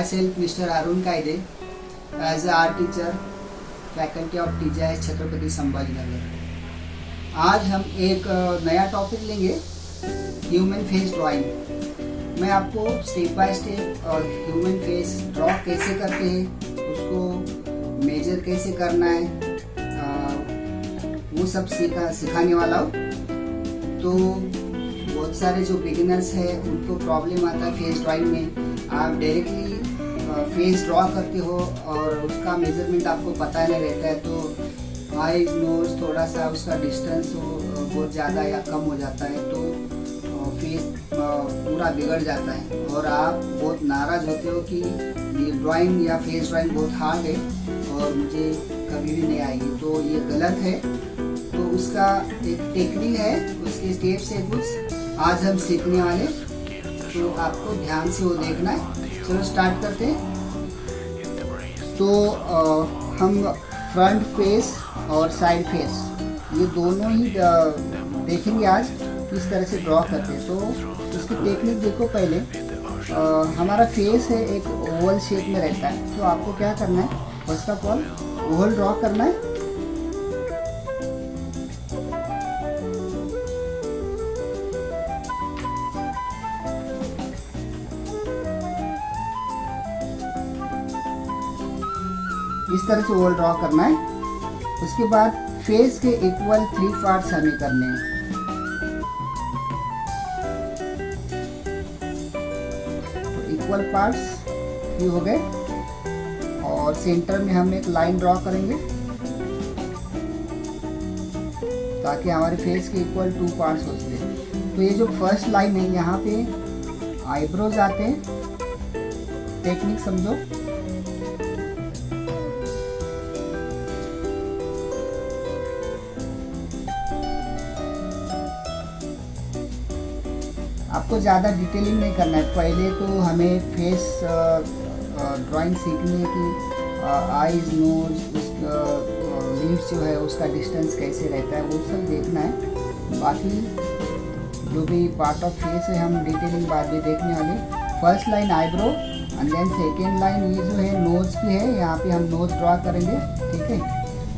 myself Mr. Arun Kaide as a art teacher, faculty of TGI Chhatrapati Sambhajinagar. आज हम एक नया टॉपिक लेंगे, ह्यूमन फेस ड्राइंग। मैं आपको step by step human face draw कैसे करते हैं, उसको मेजर कैसे करना है, वो सब सिखाने वाला हूँ। तो बहुत सारे जो बिगिनर्स हैं उनको प्रॉब्लम आता है फेस ड्राइंग में। आप डायरेक्टली फेस ड्रॉ करते हो और उसका मेजरमेंट आपको पता नहीं रहता है, तो आईज नोज थोड़ा सा उसका डिस्टेंस हो बहुत ज़्यादा या कम हो जाता है, तो फेस पूरा बिगड़ जाता है और आप बहुत नाराज़ होते हो कि ये ड्राइंग या फेस ड्राइंग बहुत हार्ड है और मुझे कभी भी नहीं आएगी। तो ये गलत है। तो उसका एक टेक्निक है, उसके स्टेप्स है कुछ आज हम सीखने वाले, तो आपको ध्यान से वो देखना है। चलो स्टार्ट करते हैं। तो हम फ्रंट फेस और साइड फेस ये दोनों ही देखेंगे आज किस तरह से ड्रॉ करते हैं। तो उसकी टेक्निक देखो। पहले हमारा फेस है एक ओवल शेप में रहता है, तो आपको क्या करना है, first of all Oval draw करना है। इस तरह से ओवल ड्रॉ करना है। उसके बाद फेस के इक्वल 3 पार्ट्स हमें करने हैं। तो इक्वल पार्ट्स ये हो गए और सेंटर में हम एक लाइन ड्रॉ करेंगे ताकि हमारे फेस के इक्वल 2 पार्ट्स हो सके। तो ये जो फर्स्ट लाइन है, यहाँ पे आईब्रोज आते हैं। टेक्निक समझो। आपको ज़्यादा डिटेलिंग नहीं करना है। पहले तो हमें फेस ड्राइंग सीखनी है कि आईज नोज लिप्स जो है उसका डिस्टेंस कैसे रहता है, वो सब देखना है। बाकी जो भी पार्ट ऑफ फेस है हम डिटेलिंग बाद में देखने वाले। First line eyebrow and then second line ये जो है नोज की है, यहाँ पे हम नोज ड्रॉ करेंगे, ठीक है।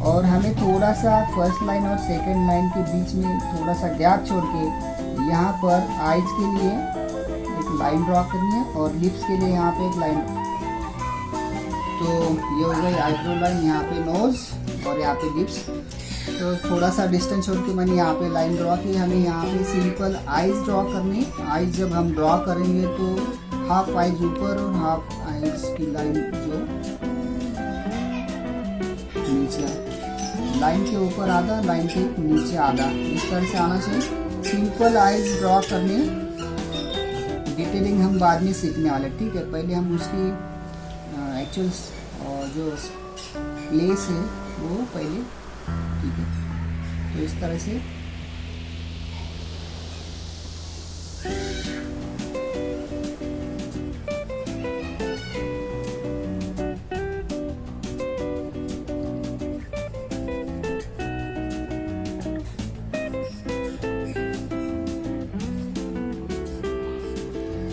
और हमें थोड़ा सा फर्स्ट लाइन और सेकेंड लाइन के बीच में थोड़ा सा गैप छोड़ के यहाँ पर आईज के लिए एक लाइन ड्रॉ करनी है और लिप्स के लिए यहाँ पे एक लाइन। तो ये हो गई आईब्रो लाइन, यहाँ पे नोज और यहाँ पे लिप्स। तो थोड़ा सा डिस्टेंस छोड़ के मैंने यहाँ पे लाइन ड्रॉ की। हमें यहाँ पे सिंपल आईज ड्रॉ करनी। आईज जब हम ड्रॉ करेंगे तो हाफ आईज ऊपर और हाफ आईज की लाइन जो नीचे, लाइन के ऊपर आधा, लाइन के नीचे आधा, इस तरह से आना चाहिए। सिंपल आईज ड्रॉ करने, डिटेलिंग हम बाद में सीखने वाले, ठीक है। पहले हम उसकी एक्चुअल जो प्लेस है वो पहले, ठीक है। तो इस तरह से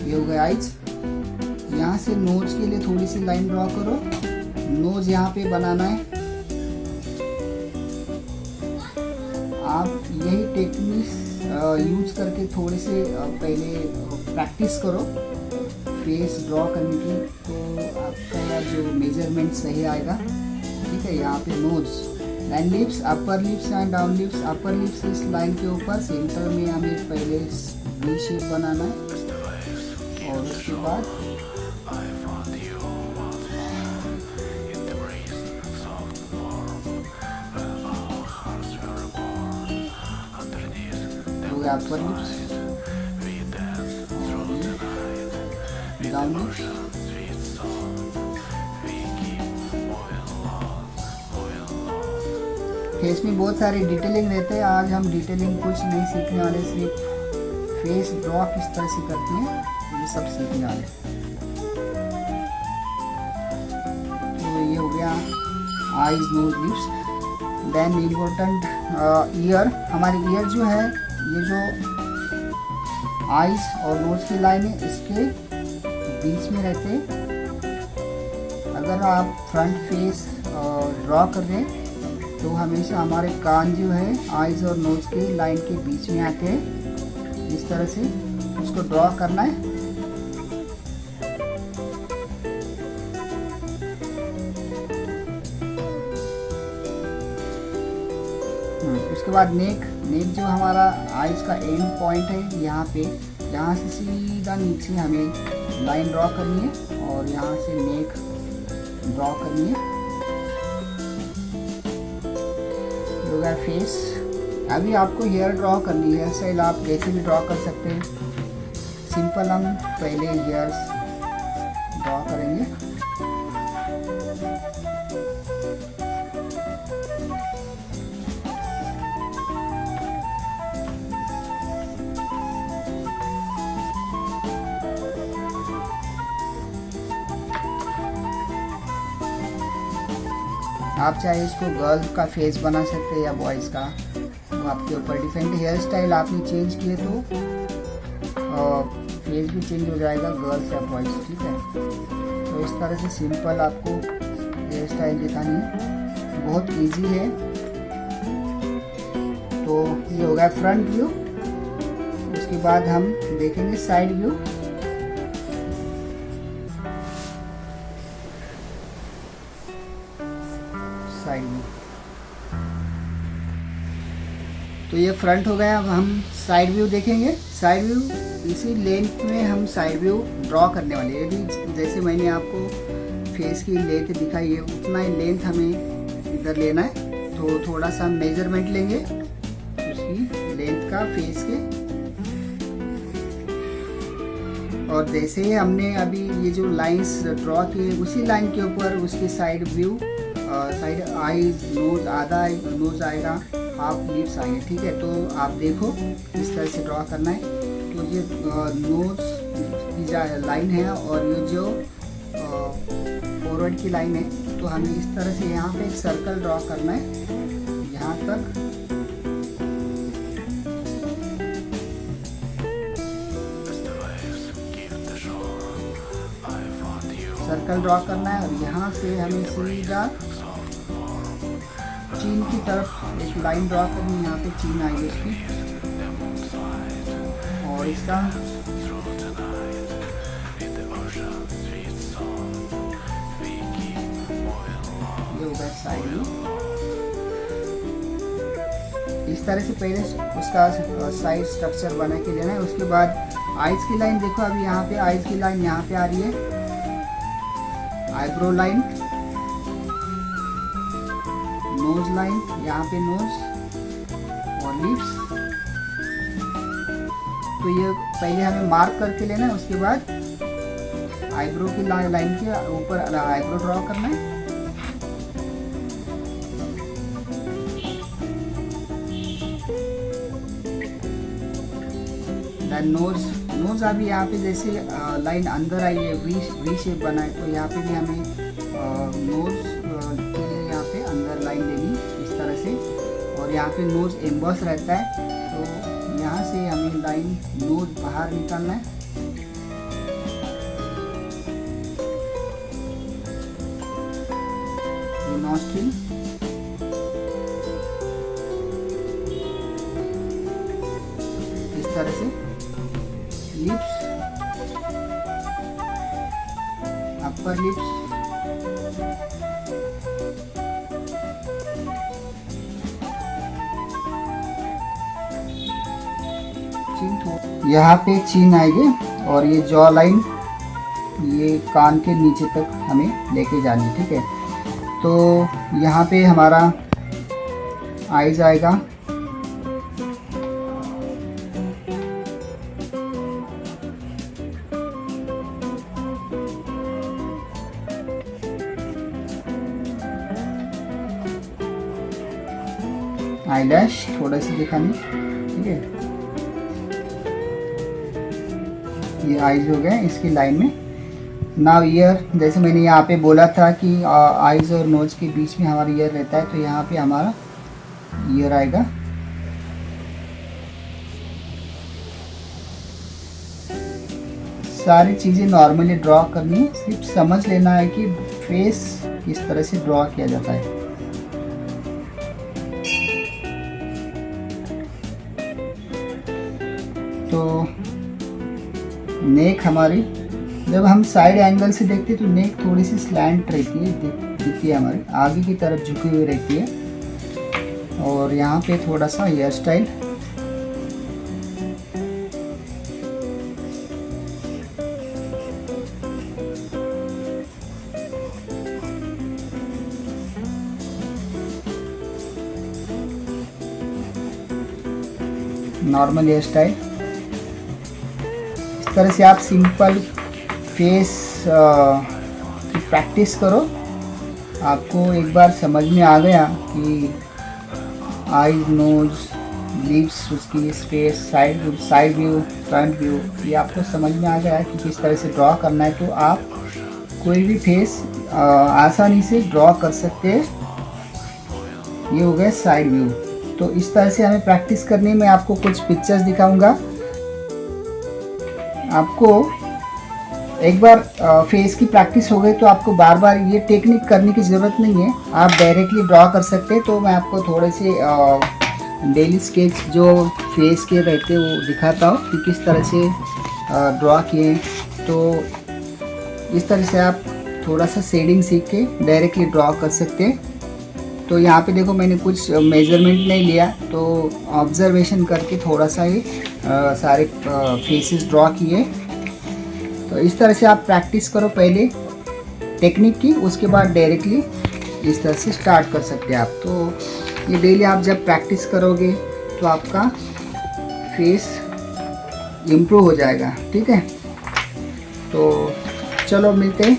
ये हो गया आइज। यहाँ से नोज के लिए थोड़ी सी लाइन ड्रॉ करो। नोज यहाँ पे बनाना है। आप यही टेक्निक यूज करके थोड़े से पहले प्रैक्टिस करो फेस ड्रॉ करने की, तो आपका जो मेजरमेंट सही आएगा, ठीक है। यहाँ पे nose, then lips, upper lips and down lips. Upper lips इस लाइन के ऊपर सेंटर में हमें पहले वी शेप बनाना है और उसके बाद हो गया upper lips, down lips. Face में बहुत सारी डिटेलिंग रहते हैं। आज हम डिटेलिंग कुछ नहीं सीखने वाले, सिर्फ फेस ड्रॉ किस तरह से करते हैं ये सब सीखने वाले। तो ये हो गया eyes nose lips. Then important ear. हमारी ईयर जो है, ये जो आईज और नोज की लाइन है इसके बीच में रहते हैं। अगर आप फ्रंट फेस ड्रॉ कर रहे हैं तो हमेशा हमारे कान जो है आईज और नोज़ के लाइन के बीच में आते हैं। इस तरह से उसको ड्रॉ करना है। उसके बाद नेक जो हमारा आईज का एंड पॉइंट है, यहाँ पे, यहाँ से सीधा नीचे हमें लाइन ड्रॉ करनी है और यहाँ से नेक ड्रॉ करनी है। होगा फेस। अभी आपको हेयर ड्रॉ करनी है, हेयर स्टाइल आप जैसे भी ड्रॉ कर सकते हैं। सिंपल हम पहले हेयर्स ड्रॉ करेंगे। आप चाहे इसको गर्ल का फेस बना सकते हैं या बॉयज़ का, वो आपके ऊपर डिपेंड। हेयर स्टाइल आपने चेंज किए तो फेस भी चेंज हो जाएगा, गर्ल्स या बॉयज़, ठीक है। तो इस तरह से सिंपल आपको हेयर स्टाइल दिखानी है, बहुत इजी है। तो ये हो गया फ्रंट व्यू। उसके बाद हम देखेंगे साइड व्यू। साइड व्यू तो ये फ्रंट हो गया। अब हम साइड व्यू देखेंगे। साइड व्यू इसी लेंथ में हम साइड व्यू ड्रॉ करने वाले हैं। यदि जैसे मैंने आपको फेस की लेंथ दिखाई है उतना ही लेंथ हमें इधर लेना है। तो थोड़ा सा मेजरमेंट लेंगे उसकी लेंथ का फेस के, और जैसे ही हमने अभी ये जो लाइंस ड्रॉ किए उसी लाइन के ऊपर उसकी side view, side eyes, nose, आधा नोज आएगा, हाफ लिप्स आएंगे, ठीक है। तो आप देखो इस तरह से ड्रॉ करना है। तो ये नोज की जो लाइन है और ये जो फॉरवर्ड की लाइन है, तो हमें इस तरह से यहाँ पे एक सर्कल ड्रॉ करना है यहाँ तक। सर्कल ड्रॉ करना है और यहाँ से हमें सीधा चीन की तरफ एक लाइन ड्रॉ करनी है। यहाँ पे चीन आएगी इसकी, और इसका ये होगा साइड व्यू। इस तरह से पहले उसका साइड स्ट्रक्चर बना के लेना है। उसके बाद आइज की लाइन देखो, अभी यहाँ पे आइज की लाइन यहाँ पे आ रही है, आईब्रो लाइन, नोज लाइन, यहाँ पे नोज और लिप्स। तो ये पहले हमें मार्क करके लेना है। उसके बाद आईब्रो की लाइन के ऊपर आईब्रो ड्रॉ करना है। नोज अभी यहाँ पे जैसे लाइन अंदर आई है, वी शेप बना है, तो यहाँ पे भी हमें नोज के लिए यहाँ पे अंदर लाइन लेनी इस तरह से। और यहाँ पे नोज एम्बॉस रहता है, तो यहाँ से हमें लाइन नोज बाहर निकालना है। ये नॉस्ट्रिल, इस तरह से लिप्स, अपर लिप्स, यहाँ पे चीन आएगी और ये जॉ लाइन ये कान के नीचे तक हमें लेके जानी है, ठीक है। तो यहाँ पे हमारा आईज आएगा, आईलैश थोड़ा सी दिखानी, ठीक है। ये आईज हो गए इसकी लाइन में। नाउ ईयर, जैसे मैंने यहाँ पे बोला था कि आईज और नोज के बीच में हमारा ईयर रहता है, तो यहाँ पे हमारा ईयर आएगा। सारी चीज़ें नॉर्मली ड्रॉ करनी है, सिर्फ समझ लेना है कि फेस इस तरह से ड्रॉ किया जाता है। तो नेक हमारी जब हम साइड एंगल से देखते हैं तो नेक थोड़ी सी स्लैंट रहती है, दिखती है, हमारी आगे की तरफ झुकी हुई रहती है। और यहाँ पे थोड़ा सा hair style, normal hair style. इस तरह से आप सिंपल फेस की प्रैक्टिस करो। आपको एक बार समझ में आ गया कि आईज, नोज, लिप्स, उसकी face, side view, front view, ये आपको समझ में आ गया कि किस तरह से ड्रॉ करना है, तो आप कोई भी फेस आसानी से ड्रॉ कर सकते हैं। ये हो गया साइड व्यू। तो इस तरह से हमें प्रैक्टिस करनी है। मैं आपको कुछ पिक्चर्स दिखाऊंगा। आपको एक बार फेस की प्रैक्टिस हो गई तो आपको बार बार ये टेक्निक करने की ज़रूरत नहीं है, आप डायरेक्टली ड्रॉ कर सकते हैं। तो मैं आपको थोड़े से डेली स्केच जो फेस के रहते हैं वो दिखाता हूँ कि किस तरह से ड्रॉ किए। तो इस तरह से आप थोड़ा सा शेडिंग सीख के डायरेक्टली ड्रॉ कर सकते हैं। तो यहाँ पे देखो मैंने कुछ मेजरमेंट नहीं लिया, तो ऑब्जर्वेशन करके थोड़ा सा ही सारे फेसेस ड्रॉ किए। तो इस तरह से आप प्रैक्टिस करो पहले टेक्निक की, उसके बाद डायरेक्टली इस तरह से स्टार्ट कर सकते हैं आप। तो ये डेली आप जब प्रैक्टिस करोगे तो आपका फेस इम्प्रूव हो जाएगा। ठीक है, तो चलो मिलते हैं